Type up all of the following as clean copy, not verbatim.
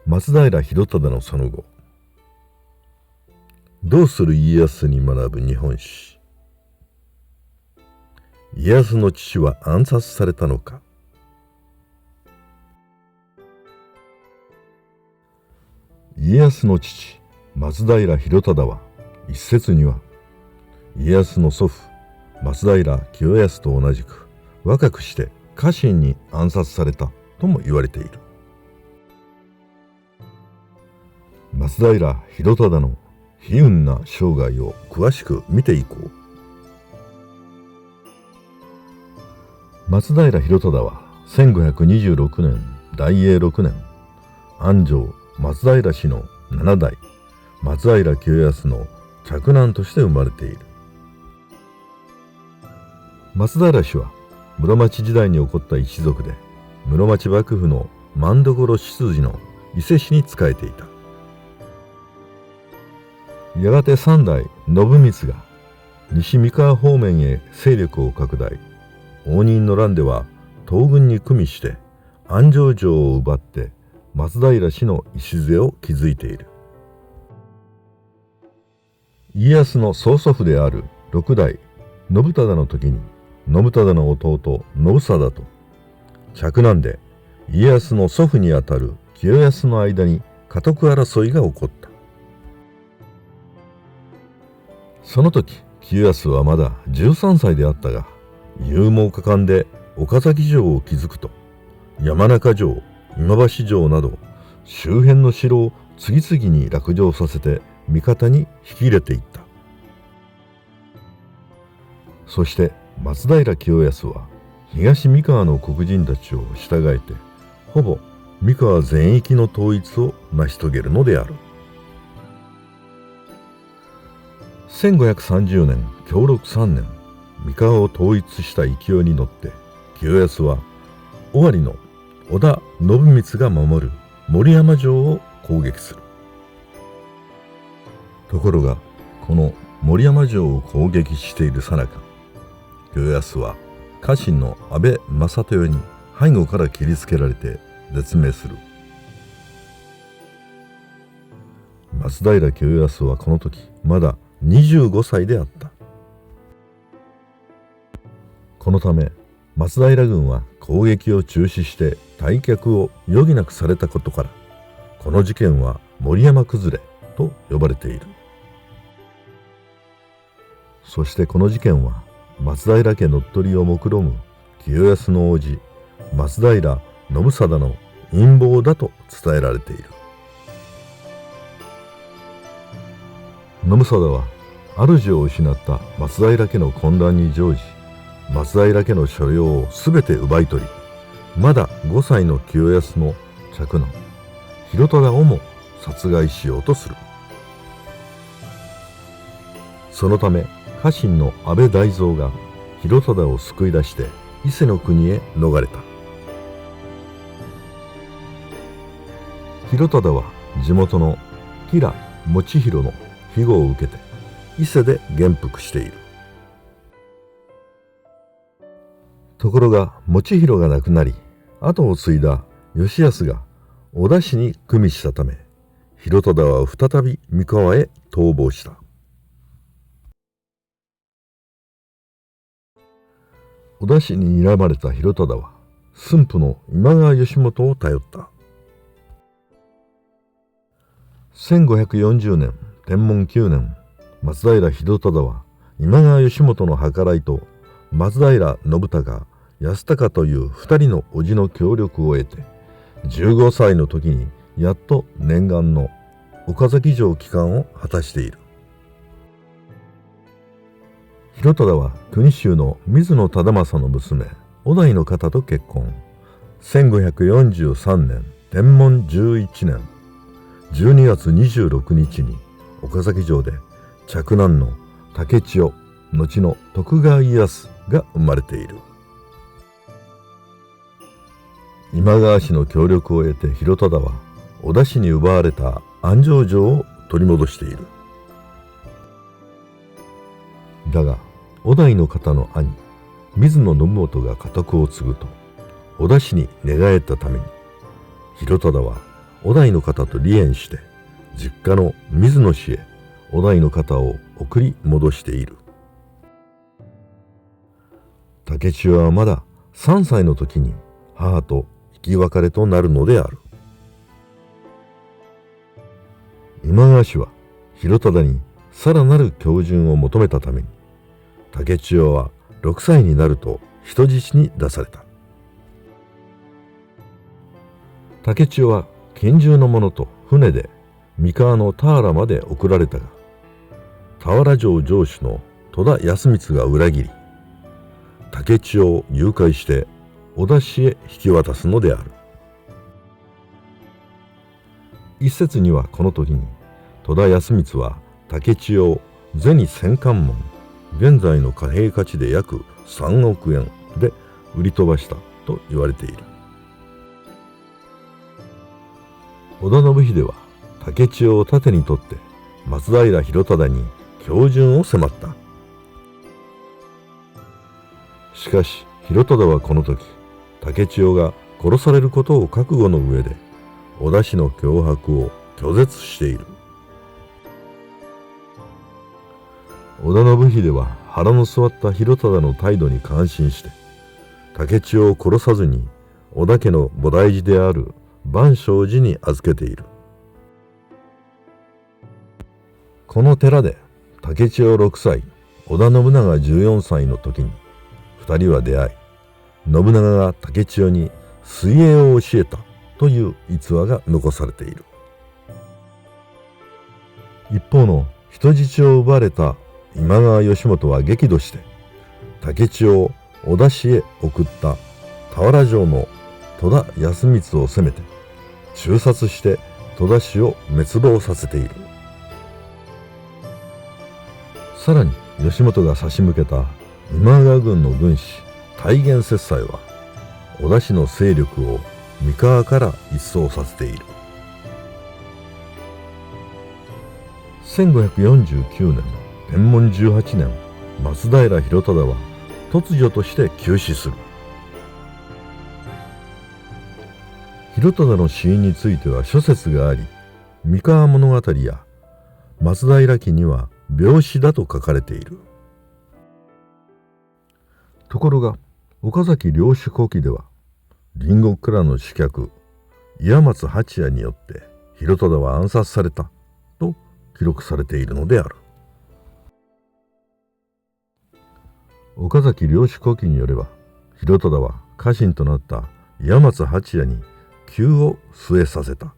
松平広忠のその後。どうする家康に学ぶ日本史。家康の父は暗殺されたのか。家康の父松平広忠は一説には家康の祖父松平清康と同じく若くして家臣に暗殺されたとも言われている。松平広忠の悲運な生涯を詳しく見ていこう。松平広忠は1526年大永6年安城松平氏の7代松平清康の嫡男として生まれている。松平氏は室町時代に起こった一族で室町幕府の政所執事の伊勢氏に仕えていた。やがて三代信光が西三河方面へ勢力を拡大。応仁の乱では東軍に組みして安城城を奪って松平氏の礎を築いている。家康の曽祖父である六代信忠の時に信忠の弟信貞と嫡男で家康の祖父にあたる清康の間に家督争いが起こった。その時清康はまだ13歳であったが、勇猛果敢で岡崎城を築くと山中城今橋城など周辺の城を次々に落城させて味方に引き入れていった。そして松平清康は東三河の黒人たちを従えてほぼ三河全域の統一を成し遂げるのである。1530年享禄3年三河を統一した勢いに乗って清康は尾張の織田信光が守る森山城を攻撃する。ところがこの森山城を攻撃している最中、清康は家臣の阿部正豊に背後から切りつけられて絶命する。松平清康はこの時まだ25歳であった。このため松平軍は攻撃を中止して退却を余儀なくされたことから、この事件は森山崩れと呼ばれている。そしてこの事件は松平家乗っ取りを目論む清康の叔父松平信貞の陰謀だと伝えられている。信貞は主を失った松平家の混乱に乗じ、松平家の所領をすべて奪い取り、まだ5歳の清康の嫡男広忠をも殺害しようとする。そのため家臣の阿部大蔵が広忠を救い出して伊勢の国へ逃れた。広忠は地元の吉良以弘の庇護を受けて伊勢で元服している。ところが以弘が亡くなり、後を継いだ義康が織田氏に組みしたため、広忠は再び三河へ逃亡した。織田氏に睨まれた広忠は駿府の今川義元を頼った。1540年天文9年、松平広忠は今川義元の計らいと松平信孝、康隆という2人の叔父の協力を得て、15歳の時にやっと念願の岡崎城帰還を果たしている。広忠は国衆の水野忠政の娘於大の方と結婚。1543年天文11年12月26日に岡崎城で嫡男の竹千代後の徳川家康が生まれている。今川氏の協力を得て広忠は織田氏に奪われた安城城を取り戻している。だが於大の方の兄水野信元が家督を継ぐと織田氏に寝返ったために広忠はお代の方と離縁して実家の水野氏へお代の方を送り戻している。竹千代はまだ3歳の時に母と生き別れとなるのである。今川氏は広忠にさらなる恭順を求めたために、竹千代は6歳になると人質に出された。竹千代は近習の者と船で三河の田原まで送られたが、田原城城主の戸田康光が裏切り、竹千代を誘拐して織田氏へ引き渡すのである。一説にはこの時に戸田康光は竹千代を銭千貫門、現在の貨幣価値で約3億円で売り飛ばしたと言われている。織田信秀は竹千代を盾にとって松平広忠に恭順を迫った。しかし広忠はこの時、竹千代が殺されることを覚悟の上で織田氏の脅迫を拒絶している。織田信秀は腹の据わった広忠の態度に感心して、竹千代を殺さずに織田家の菩提寺である万象寺に預けている。この寺で竹千代6歳、織田信長14歳の時に2人は出会い、信長が竹千代に水泳を教えたという逸話が残されている。一方の人質を奪われた今川義元は激怒して竹千代を織田氏へ送った田原城の戸田康光を攻めて誅殺して戸田氏を滅亡させている。さらに義元が差し向けた今川軍の軍師大元節斎は織田氏の勢力を三河から一掃させている。1549年天文18年、松平広忠は突如として急死する。広忠の死因については諸説があり、三河物語や松平記には病死だと書かれている。ところが岡崎領主古記では隣国からの刺客岩松八也によって広忠は暗殺されたと記録されているのである。岡崎領主古記によれば、広忠は家臣となった岩松八也に灸を据えさせた。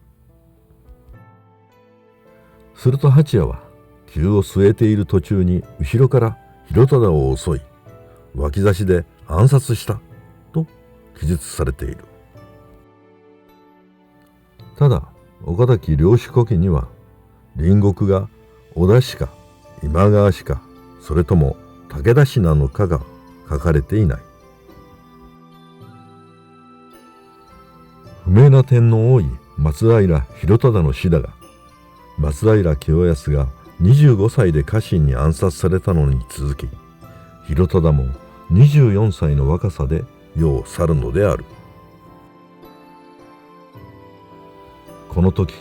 すると八也は灸を据えている途中に後ろから広忠を襲い、脇差しで暗殺したと記述されている。ただ岡崎領主古記には隣国が織田氏か今川氏か、それとも武田氏なのかが書かれていない。不明な点の多い松平広忠の死だが、松平清康が25歳で家臣に暗殺されたのに続き、広忠も24歳の若さで世を去るのである。この時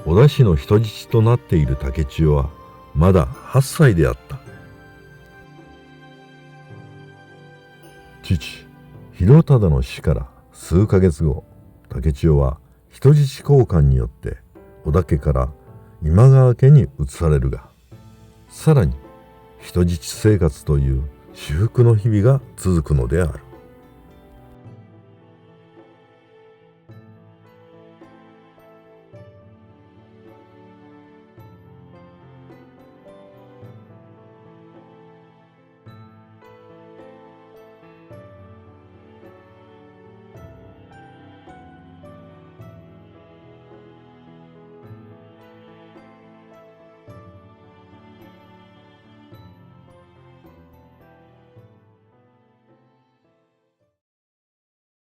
織田氏の人質となっている竹千代はまだ8歳であった。父広忠の死から数ヶ月後、竹千代は人質交換によって織田家から今川家に移されるが、さらに人質生活という至福の日々が続くのである。